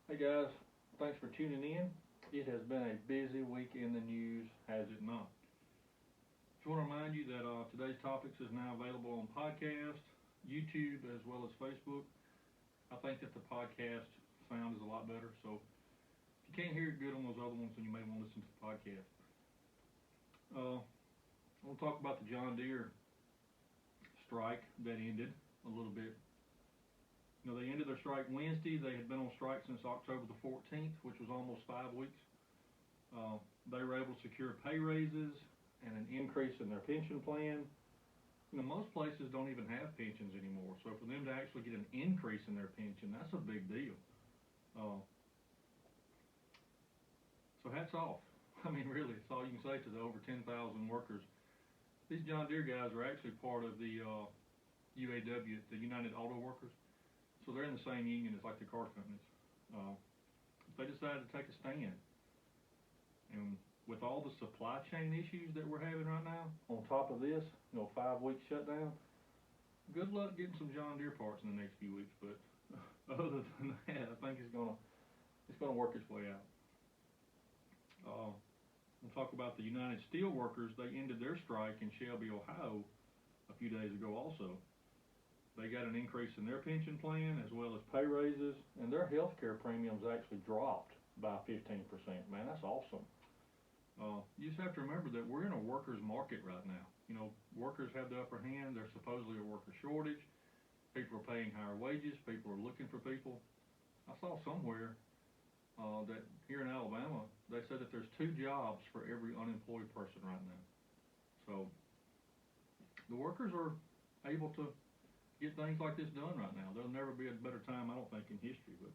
Hey guys, thanks for tuning in. It has been a busy week in the news, has it not? Just want to remind you that today's topics is now available on podcast, YouTube, as well as Facebook. I think that the podcast sound is a lot better, so if you can't hear it good on those other ones, then you may want to listen to the podcast. I want to talk about the John Deere strike that ended a little bit. They ended their strike Wednesday. They had been on strike since October the 14th, which was almost 5 weeks. Uh, they were able to secure pay raises and an increase in their pension plan. Most places don't even have pensions anymore, so for them to actually get an increase in their pension, that's a big deal. Uh, so hats off. I mean, really, that's all you can say to the over 10,000 workers. These John Deere guys are actually part of the UAW, the United Auto Workers, so they're in the same union as like the car companies. They decided to take a stand, and with all the supply chain issues that we're having right now, on top of this, 5 week shutdown, good luck getting some John Deere parts in the next few weeks. But other than that, I think it's gonna work its way out. We'll talk about the United Steelworkers. They ended their strike in Shelby, Ohio, a few days ago. Also, they got an increase in their pension plan as well as pay raises, and their health care premiums actually dropped by 15%. Man, that's awesome. You just have to remember that we're in a workers' market right now. Workers have the upper hand. There's supposedly a worker shortage. People are paying higher wages. People are looking for people. I saw somewhere that here in Alabama, they said that there's 2 jobs for every unemployed person right now. So the workers are able to get things like this done right now. There'll never be a better time, I don't think, in history, but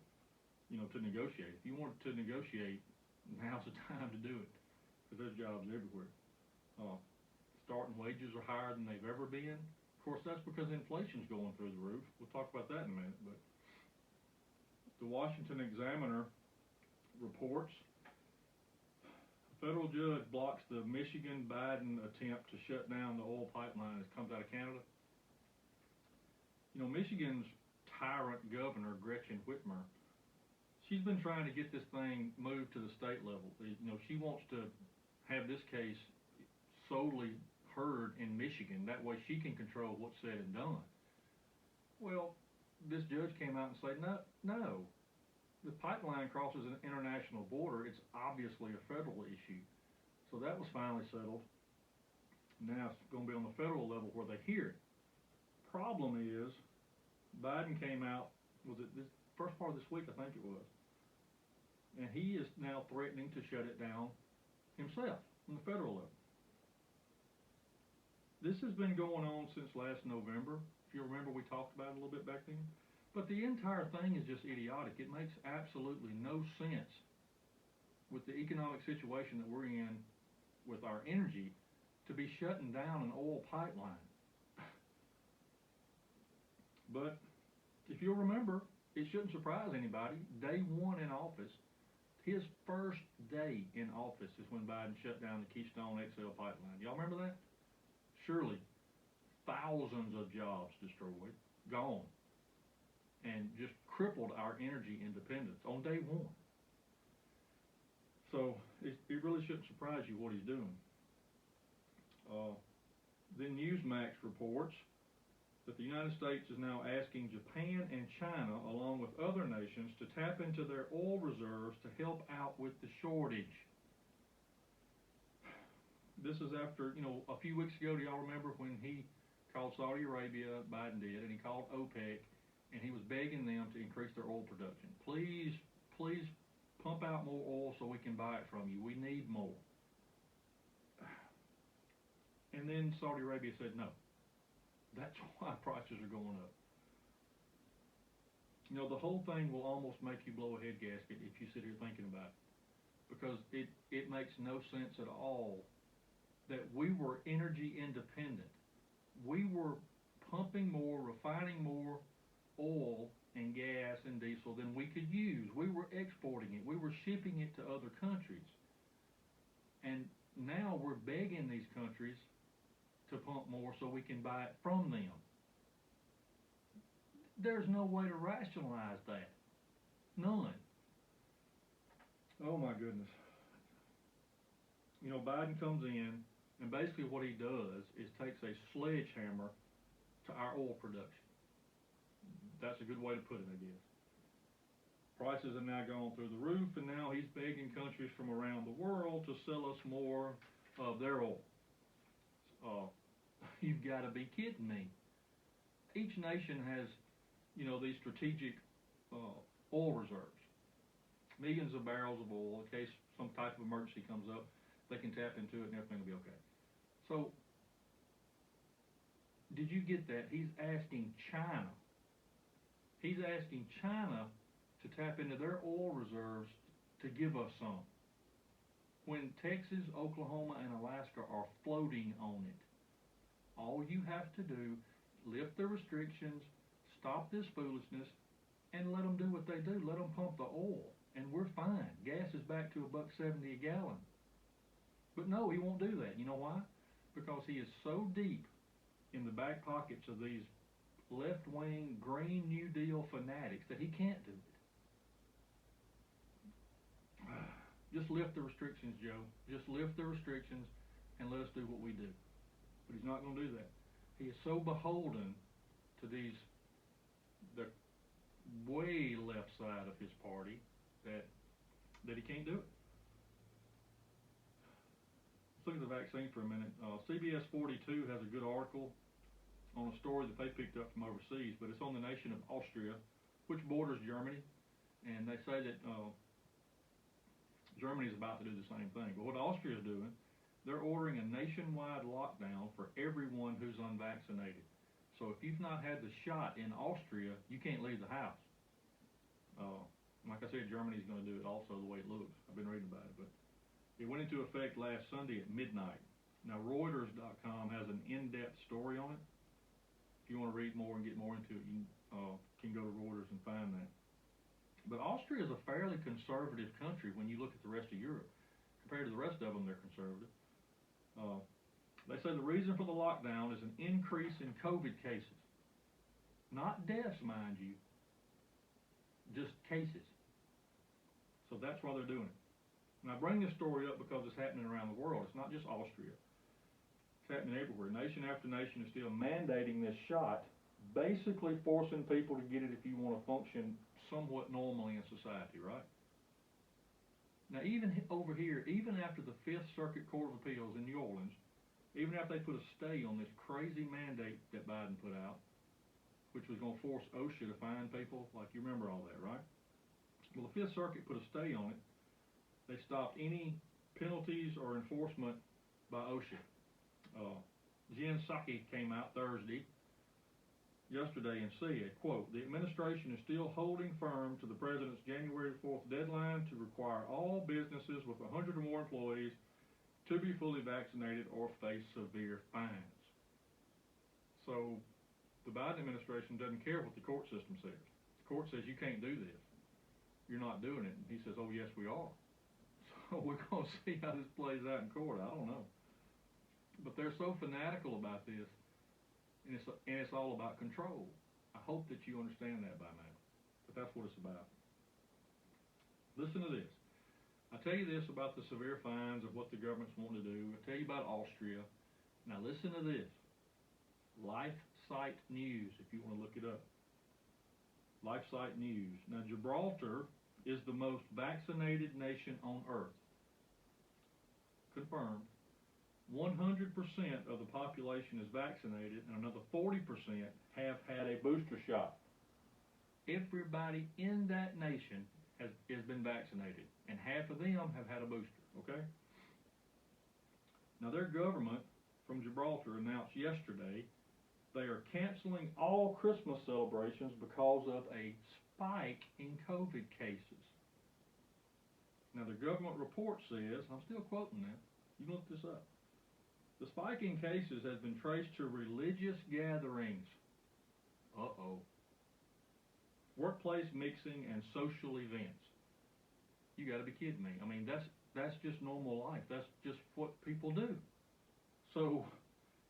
to negotiate. If you want to negotiate, now's the time to do it, because there's jobs everywhere. Starting wages are higher than they've ever been. Of course, that's because inflation's going through the roof. We'll talk about that in a minute. But the Washington Examiner reports a federal judge blocks the Michigan Biden attempt to shut down the oil pipeline that comes out of Canada. Michigan's tyrant governor, Gretchen Whitmer, she's been trying to get this thing moved to the state level. She wants to have this case solely heard in Michigan. That way she can control what's said and done. Well, this judge came out and said, no. The pipeline crosses an international border. It's obviously a federal issue. So that was finally settled. Now it's going to be on the federal level where they hear it. Problem is, Biden came out, was it this first part of this week, I think it was, and he is now threatening to shut it down himself on the federal level. This has been going on since last November. If you remember, we talked about it a little bit back then. But the entire thing is just idiotic. It makes absolutely no sense with the economic situation that we're in with our energy to be shutting down an oil pipeline. But if you'll remember, it shouldn't surprise anybody. Day one in office, his first day in office is when Biden shut down the Keystone XL pipeline. Y'all remember that? Surely thousands of jobs destroyed, gone, and just crippled our energy independence on day one. So it really shouldn't surprise you what he's doing. Then Newsmax reports that the United States is now asking Japan and China, along with other nations, to tap into their oil reserves to help out with the shortage. This is after, a few weeks ago, do y'all remember when he called Saudi Arabia, Biden did, and he called OPEC, and he was begging them to increase their oil production. Please pump out more oil so we can buy it from you. We need more. And then Saudi Arabia said no. That's why prices are going up. The whole thing will almost make you blow a head gasket if you sit here thinking about it, because it makes no sense at all that we were energy independent. We were pumping more, refining more oil and gas and diesel than we could use. We were exporting it. We were shipping it to other countries. And now we're begging these countries to pump more so we can buy it from them. There's no way to rationalize that. None. Oh my goodness. You know, Biden comes in, and basically what he does is takes a sledgehammer to our oil production. That's a good way to put it, I guess. Prices have now gone through the roof, and now he's begging countries from around the world to sell us more of their oil. Uh, you've got to be kidding me. Each nation has, you know, these strategic oil reserves, millions of barrels of oil. In case some type of emergency comes up, they can tap into it and everything will be okay. So, did you get that? He's asking China. He's asking China to tap into their oil reserves to give us some. When Texas, Oklahoma, and Alaska are floating on it, all you have to do, lift the restrictions, stop this foolishness, and let them do what they do. Let them pump the oil, and we're fine. Gas is back to $1.70 a gallon. But no, he won't do that. You know why? Because he is so deep in the back pockets of these left-wing Green New Deal fanatics that he can't do it. Just lift the restrictions, Joe. Just lift the restrictions and let us do what we do. But he's not going to do that. He is so beholden to the way left side of his party that he can't do it. Let's look at the vaccine for a minute. CBS 42 has a good article on a story that they picked up from overseas, but it's on the nation of Austria, which borders Germany, and they say that Germany is about to do the same thing. But what Austria is doing, they're ordering a nationwide lockdown for everyone who's unvaccinated. So if you've not had the shot in Austria, you can't leave the house. Like I said, Germany's going to do it also the way it looks. I've been reading about it, but it went into effect last Sunday at midnight. Now Reuters.com has an in-depth story on it. If you want to read more and get more into it, you can go to Reuters and find that. But Austria is a fairly conservative country when you look at the rest of Europe. Compared to the rest of them, they're conservative. They say the reason for the lockdown is an increase in COVID cases. Not deaths, mind you, just cases. So that's why they're doing it. And I bring this story up because it's happening around the world. It's not just Austria. It's happening everywhere. Nation after nation is still mandating this shot, basically forcing people to get it if you want to function somewhat normally in society, right? Now, even over here, even after the Fifth Circuit Court of Appeals in New Orleans, even after they put a stay on this crazy mandate that Biden put out, which was going to force OSHA to fine people, like you remember all that, right? Well, the Fifth Circuit put a stay on it. They stopped any penalties or enforcement by OSHA. Jen Psaki came out yesterday and said, quote, the administration is still holding firm to the president's January 4th deadline to require all businesses with 100 or more employees to be fully vaccinated or face severe fines. So the Biden administration doesn't care what the court system says. The court says you can't do this. You're not doing it. And he says, oh, yes, we are. So we're going to see how this plays out in court. I don't know. But they're so fanatical about this. And it's all about control. I hope that you understand that by now. But that's what it's about. Listen to this. I tell you this about the severe fines of what the government's wanting to do. I tell you about Austria. Now listen to this. LifeSite News, if you want to look it up. LifeSite News. Now Gibraltar is the most vaccinated nation on earth. Confirmed. 100% of the population is vaccinated, and another 40% have had a booster shot. Everybody in that nation has been vaccinated, and half of them have had a booster, okay? Now, their government from Gibraltar announced yesterday they are canceling all Christmas celebrations because of a spike in COVID cases. Now, the government report says, I'm still quoting that, you can look this up. The spike in cases has been traced to religious gatherings. Uh-oh. Workplace mixing and social events. You got to be kidding me. I mean, that's just normal life. That's just what people do. So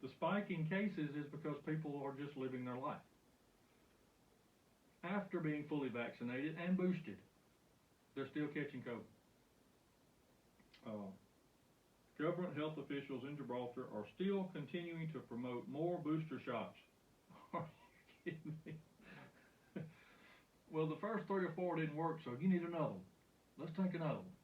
the spike in cases is because people are just living their life after being fully vaccinated and boosted. They're still catching COVID. Uh, Government health officials in Gibraltar are still continuing to promote more booster shots. Are you kidding me? Well, the first 3 or 4 didn't work, so you need another one. Let's take another one.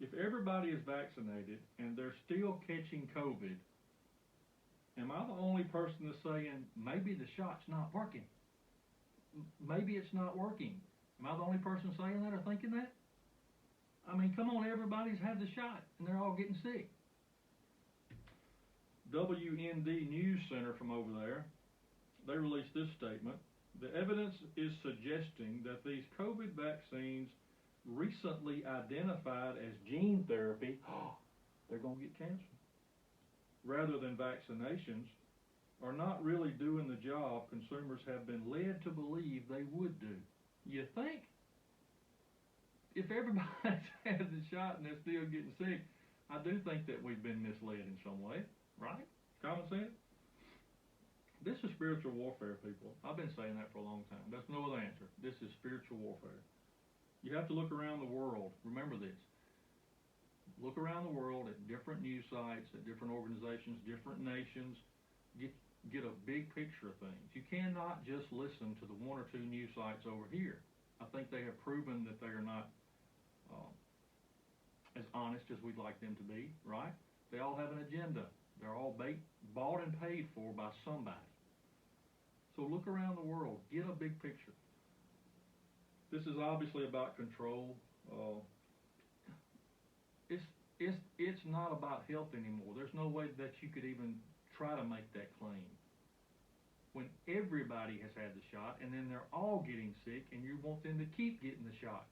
If everybody is vaccinated and they're still catching COVID, am I the only person that's saying maybe the shot's not working? Maybe it's not working. Am I the only person saying that or thinking that? I mean, come on, everybody's had the shot and they're all getting sick. WND News Center from over there, they released this statement. The evidence is suggesting that these COVID vaccines recently identified as gene therapy, they're going to get cancer, rather than vaccinations, are not really doing the job consumers have been led to believe they would do. You think? If everybody's had the shot and they're still getting sick, I do think that we've been misled in some way, right? Common sense? This is spiritual warfare, people. I've been saying that for a long time. That's no other answer. This is spiritual warfare. You have to look around the world. Remember this. Look around the world at different news sites, at different organizations, different nations. Get a big picture of things. You cannot just listen to the 1 or 2 news sites over here. I think they have proven that they are not as honest as we'd like them to be, right? They all have an agenda. They're all bought and paid for by somebody. So look around the world. Get a big picture. This is obviously about control. It's not about health anymore. There's no way that you could even try to make that claim. When everybody has had the shot and then they're all getting sick and you want them to keep getting the shot.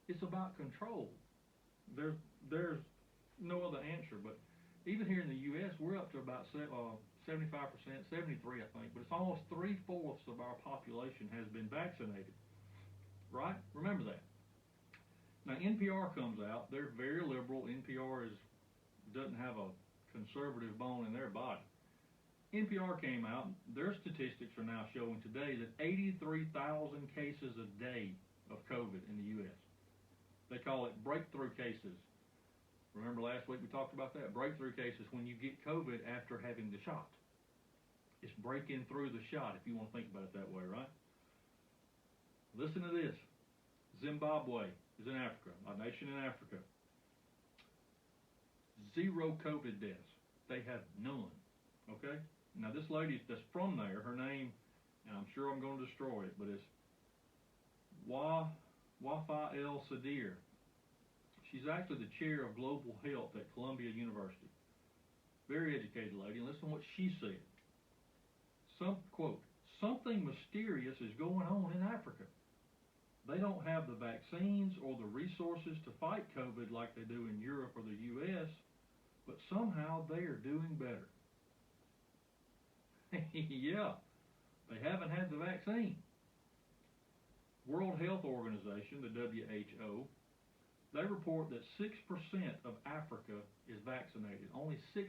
It's about control. There's no other answer, but even here in the U.S., we're up to about 75%, 73, I think, but it's almost 3/4 of our population has been vaccinated, right? Remember that. Now, NPR comes out. They're very liberal. NPR doesn't have a conservative bone in their body. NPR came out. Their statistics are now showing today that 83,000 cases a day of COVID in the U.S. They call it breakthrough cases. Remember last week we talked about that? Breakthrough cases when you get COVID after having the shot. It's breaking through the shot, if you want to think about it that way, right? Listen to this. Zimbabwe is in Africa, a nation in Africa. 0 COVID deaths. They have none. Okay? Now this lady that's from there, her name, and I'm sure I'm going to destroy it, but it's Wafa El Sadir. She's actually the chair of global health at Columbia University. Very educated lady. And listen to what she said. Quote, something mysterious is going on in Africa. They don't have the vaccines or the resources to fight COVID like they do in Europe or the U.S., but somehow they are doing better. Yeah, they haven't had the vaccine. World Health Organization, the WHO, they report that 6% of Africa is vaccinated, only 6%,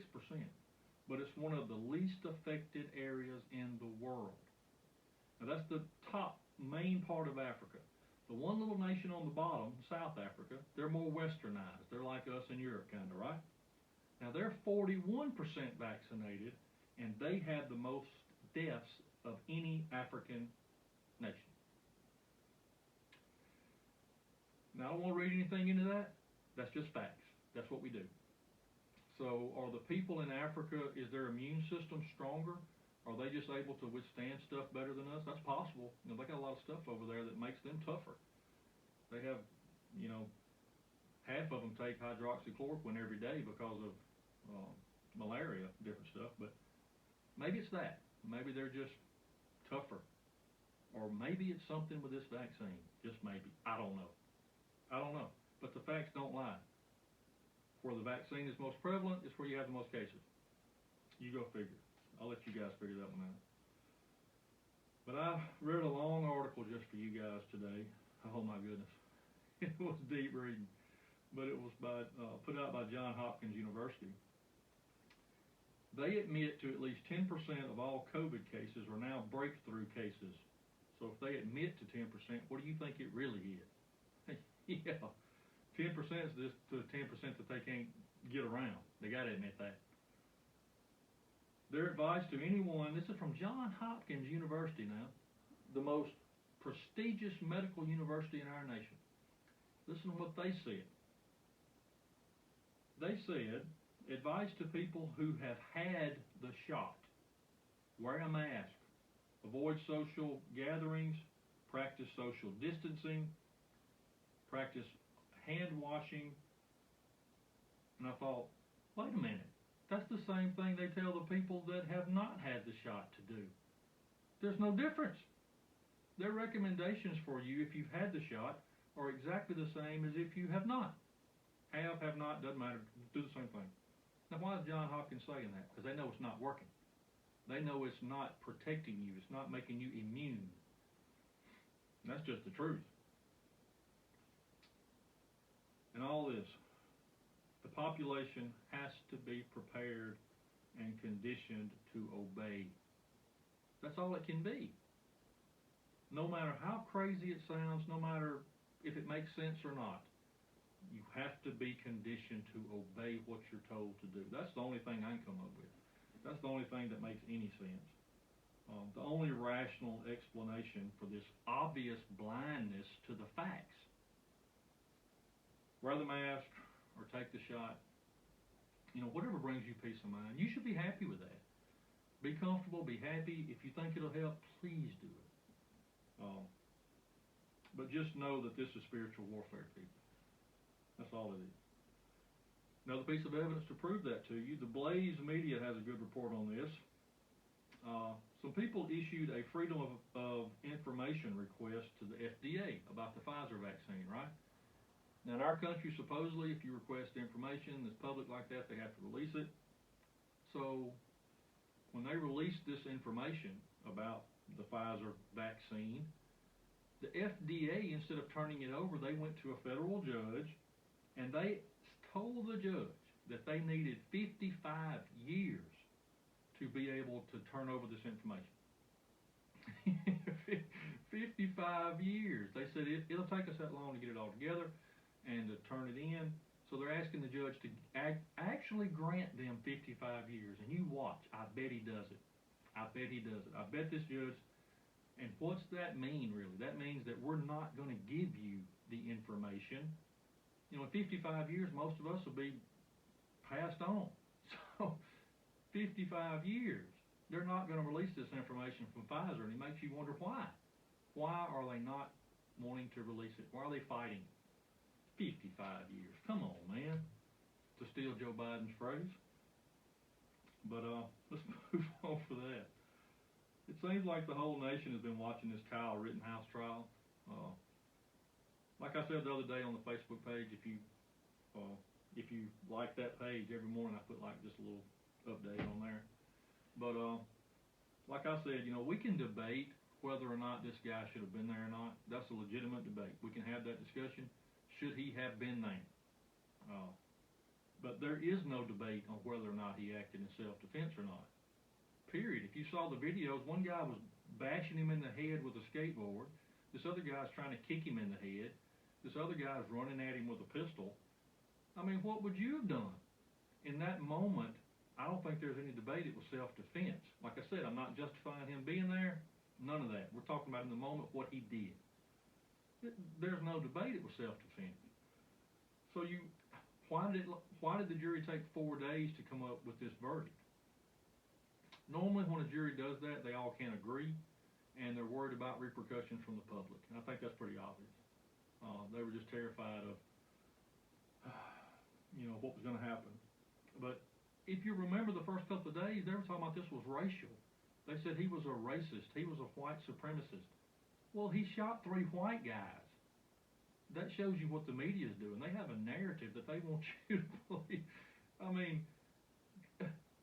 but it's one of the least affected areas in the world. Now that's the top main part of Africa. The one little nation on the bottom, South Africa, they're more westernized. They're like us in Europe, kind of, right? Now they're 41% vaccinated, and they had the most deaths of any African nation. Now, I don't want to read anything into that. That's just facts. That's what we do. So, are the people in Africa, is their immune system stronger? Are they just able to withstand stuff better than us? That's possible. You know, they got a lot of stuff over there that makes them tougher. They have, half of them take hydroxychloroquine every day because of malaria, different stuff. But maybe it's that. Maybe they're just tougher. Or maybe it's something with this vaccine. Just maybe. I don't know. But the facts don't lie. Where the vaccine is most prevalent is where you have the most cases. You go figure. I'll let you guys figure that one out. But I read a long article just for you guys today. Oh my goodness. It was deep reading. But it was put out by Johns Hopkins University. They admit to at least 10% of all COVID cases are now breakthrough cases. So if they admit to 10%, what do you think it really is? Yeah. this to the 10% that they can't get around. They got to admit that. Their advice to anyone, this is from Johns Hopkins University now, the most prestigious medical university in our nation. Listen to what they said. They said, advice to people who have had the shot: wear a mask, avoid social gatherings, practice social distancing, practice hand washing. And I thought, wait a minute, that's the same thing they tell the people that have not had the shot to do. There's no difference. Their recommendations for you if you've had the shot are exactly the same as if you have not. Have not, doesn't matter, do the same thing. Now why is Johns Hopkins saying that? Because they know it's not working. They know it's not protecting you. It's not making you immune. And that's just the truth. And all this, the population has to be prepared and conditioned to obey. That's all it can be. No matter how crazy it sounds, no matter if it makes sense or not, you have to be conditioned to obey what you're told to do. That's the only thing I can come up with. That's the only thing that makes any sense. The only rational explanation for this obvious blindness to the facts. Wear the mask or take the shot. You know, whatever brings you peace of mind, you should be happy with that. Be comfortable, be happy. If you think it'll help, please do it. But just know that this is spiritual warfare, people. That's all it is. Another piece of evidence to prove that to you, the Blaze Media has a good report on this. Some people issued a Freedom of Information request to the FDA about the Pfizer vaccine, right? Now in our country, supposedly, if you request information that's public like that, they have to release it. So when they released this information about the Pfizer vaccine, the FDA, instead of turning it over, they went to a federal judge and they told the judge that they needed 55 years to be able to turn over this information. 55 years. They said it'll take us that long to get it all together and to turn it in. So they're asking the judge to actually grant them 55 years. And you watch. I bet he does it. I bet he does it. I bet this judge. And what's that mean, really? That means that we're not going to give you the information. You know, in 55 years, most of us will be passed on. So 55 years, they're not going to release this information from Pfizer, and it makes you wonder why. Why are they not wanting to release it? Why are they fighting? 55 years. Come on, man. To steal Joe Biden's phrase. But let's move on for that. It seems like the whole nation has been watching this Kyle Rittenhouse trial. Like I said the other day on the Facebook page, if you like that page, every morning I put like just a little update on there. But like I said, you know, we can debate whether or not this guy should have been there or not. That's a legitimate debate. We can have that discussion. Should he have been there? But there is no debate on whether or not he acted in self-defense or not. Period. If you saw the videos, one guy was bashing him in the head with a skateboard. This other guy's trying to kick him in the head. This other guy's running at him with a pistol. I mean, what would you have done? In that moment, I don't think there's any debate. It was self-defense. Like I said, I'm not justifying him being there. None of that. We're talking about in the moment what he did. There's no debate. It was self-defense. So why did the jury take 4 days to come up with this verdict? Normally when a jury does that, they all can't agree, and they're worried about repercussions from the public. And I think that's pretty obvious. They were just terrified of, what was going to happen. But if you remember the first couple of days, they were talking about this was racial. They said he was a racist. He was a white supremacist. Well, he shot 3 white guys. That shows you what the media is doing. They have a narrative that they want you to believe. I mean,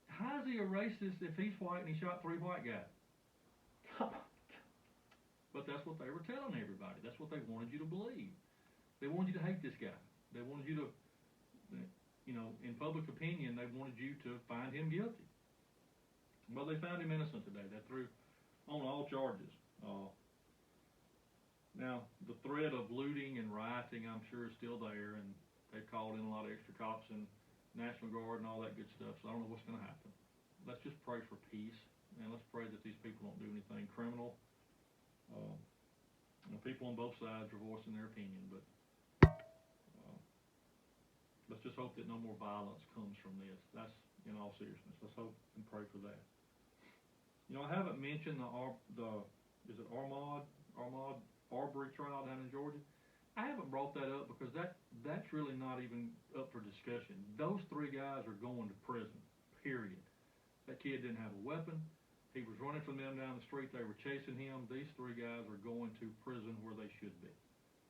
how is he a racist if he's white and he shot 3 white guys? But that's what they were telling everybody. That's what they wanted you to believe. They wanted you to hate this guy. They wanted you to, in public opinion, they wanted you to find him guilty. Well, they found him innocent today. They threw on all charges. Now, the threat of looting and rioting, I'm sure, is still there, and They've called in a lot of extra cops and National Guard and all that good stuff, so I don't know what's going to happen. Let's just pray for peace, and let's pray that these people don't do anything criminal. People on both sides are voicing their opinion, but let's just hope that no more violence comes from this. That's in all seriousness. Let's hope and pray for that. I haven't mentioned is it Ahmaud Arbery trial down in Georgia? I haven't brought that up because that's really not even up for discussion. Those three guys are going to prison, period. That kid didn't have a weapon. He was running from them down the street. They were chasing him. These three guys are going to prison where they should be.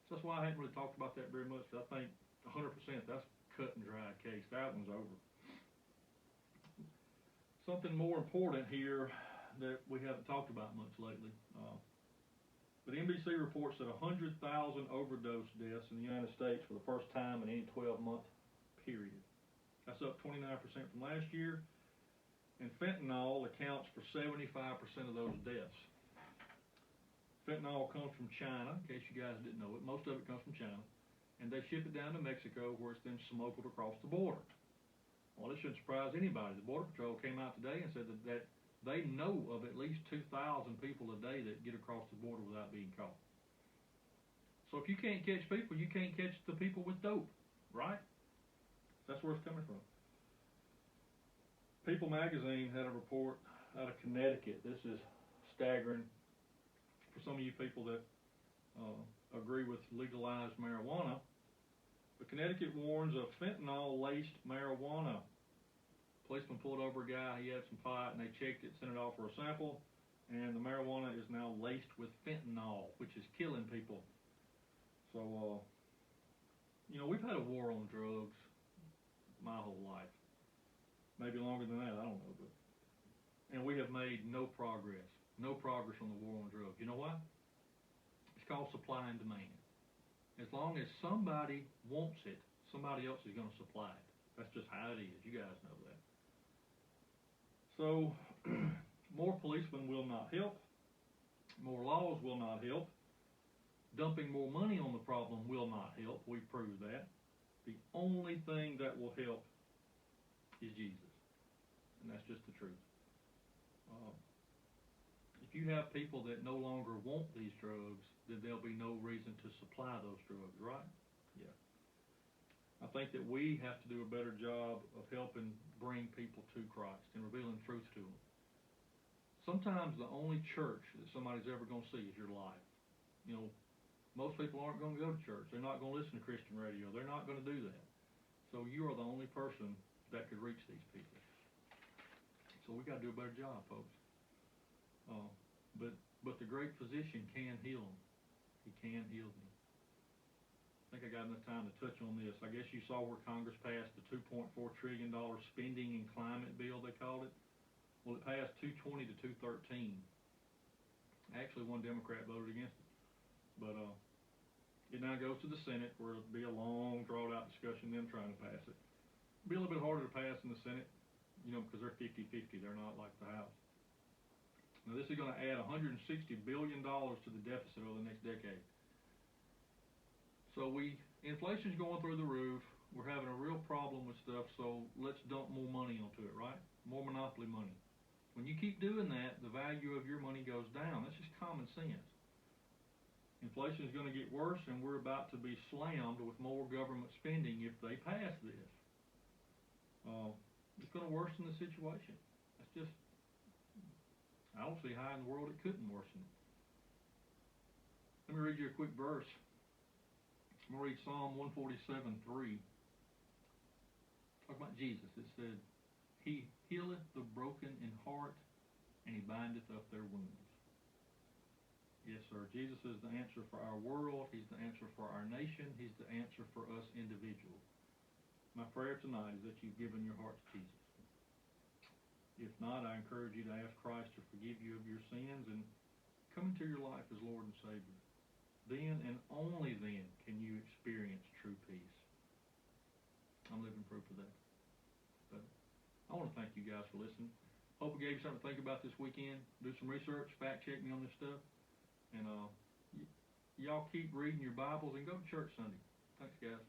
So that's why I haven't really talked about that very much. I think 100% that's cut and dry case. That one's over. Something more important here that we haven't talked about much lately. But NBC reports that 100,000 overdose deaths in the United States for the first time in any 12-month period. That's up 29% from last year. And fentanyl accounts for 75% of those deaths. Fentanyl comes from China, in case you guys didn't know it. Most of it comes from China. And they ship it down to Mexico where it's then smuggled across the border. Well, it shouldn't surprise anybody. The Border Patrol came out today and said that they know of at least 2,000 people a day that get across the border without being caught. So if you can't catch people, you can't catch the people with dope, right? That's where it's coming from. People magazine had a report out of Connecticut. This is staggering for some of you people that agree with legalized marijuana. But Connecticut warns of fentanyl-laced marijuana. Policeman pulled over a guy. He had some pot, and they checked it, sent it off for a sample, and the marijuana is now laced with fentanyl, which is killing people. So, we've had a war on drugs my whole life. Maybe longer than that, I don't know. And we have made no progress on the war on drugs. You know why? It's called supply and demand. As long as somebody wants it, somebody else is going to supply it. That's just how it is. You guys know that. So, more policemen will not help. More laws will not help. Dumping more money on the problem will not help. We've proved that. The only thing that will help is Jesus. And that's just the truth. If you have people that no longer want these drugs, then there'll be no reason to supply those drugs, right? Yeah. I think that we have to do a better job of helping bring people to Christ and revealing truth to them. Sometimes the only church that somebody's ever going to see is your life. Most people aren't going to go to church. They're not going to listen to Christian radio. They're not going to do that. So you are the only person that could reach these people. So we got to do a better job, folks. But the great physician can heal them. He can heal them. I think I got enough time to touch on this. I guess you saw where Congress passed the $2.4 trillion spending and climate bill, they called it. Well, it passed 220 to 213. Actually, one Democrat voted against it. But it now goes to the Senate, where it'll be a long, drawn-out discussion, them trying to pass it. It'll be a little bit harder to pass in the Senate, because they're 50-50. They're not like the House. Now, this is going to add $160 billion to the deficit over the next decade. So inflation's going through the roof. We're having a real problem with stuff, so let's dump more money onto it, right? More monopoly money. When you keep doing that, the value of your money goes down. That's just common sense. Inflation is going to get worse, and we're about to be slammed with more government spending if they pass this. It's going to worsen the situation. That's just, I don't see how in the world it couldn't worsen it. Let me read you a quick verse. I'm going to read Psalm 147:3. Talk about Jesus. It said, He healeth the broken in heart, and He bindeth up their wounds. Yes, sir. Jesus is the answer for our world. He's the answer for our nation. He's the answer for us individuals. My prayer tonight is that you've given your heart to Jesus. If not, I encourage you to ask Christ to forgive you of your sins and come into your life as Lord and Savior. Then and only then can you experience true peace. I'm living proof of that. But I want to thank you guys for listening. Hope I gave you something to think about this weekend. Do some research, fact check me on this stuff. And y'all keep reading your Bibles and go to church Sunday. Thanks, guys.